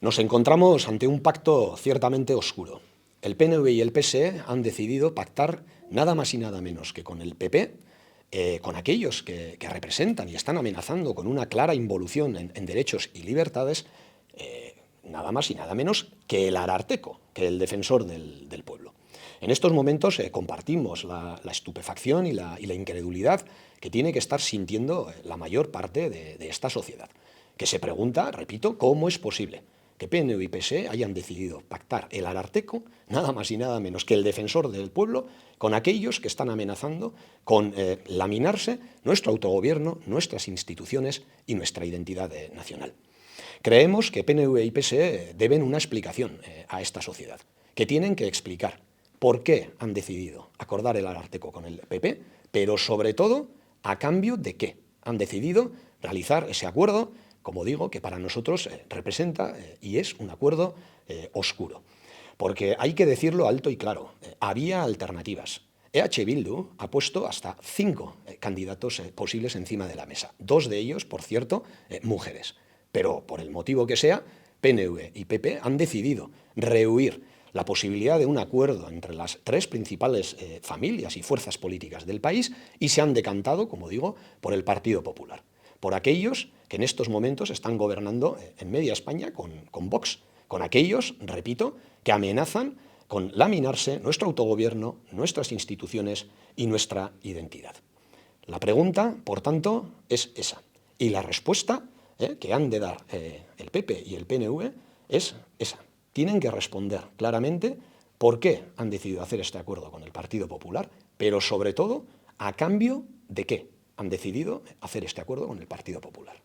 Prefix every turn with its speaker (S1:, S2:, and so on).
S1: Nos encontramos ante un pacto ciertamente oscuro. El PNV y el PSE han decidido pactar nada más y nada menos que con el PP, con aquellos que representan y están amenazando con una clara involución en derechos y libertades, nada más y nada menos que el Ararteko, que el defensor del pueblo. En estos momentos compartimos la estupefacción y la incredulidad que tiene que estar sintiendo la mayor parte de esta sociedad, que se pregunta, repito, ¿cómo es posible que PNV y PSE hayan decidido pactar el Ararteko, nada más y nada menos que el defensor del pueblo, con aquellos que están amenazando con laminarse nuestro autogobierno, nuestras instituciones y nuestra identidad nacional? Creemos que PNV y PSE deben una explicación a esta sociedad, que tienen que explicar por qué han decidido acordar el Ararteko con el PP, pero sobre todo, a cambio de qué han decidido realizar ese acuerdo, como digo, que para nosotros representa y es un acuerdo oscuro. Porque hay que decirlo alto y claro, había alternativas. EH Bildu ha puesto hasta 5 candidatos posibles encima de la mesa. 2 de ellos, por cierto, mujeres. Pero por el motivo que sea, PNV y PP han decidido rehuir la posibilidad de un acuerdo entre las 3 principales familias y fuerzas políticas del país y se han decantado, como digo, por el Partido Popular, por aquellos que en estos momentos están gobernando en media España con Vox, con aquellos, repito, que amenazan con laminarse nuestro autogobierno, nuestras instituciones y nuestra identidad. La pregunta, por tanto, es esa. Y la respuesta que han de dar el PP y el PNV es esa. Tienen que responder claramente por qué han decidido hacer este acuerdo con el Partido Popular, pero sobre todo, a cambio de qué han decidido hacer este acuerdo con el Partido Popular.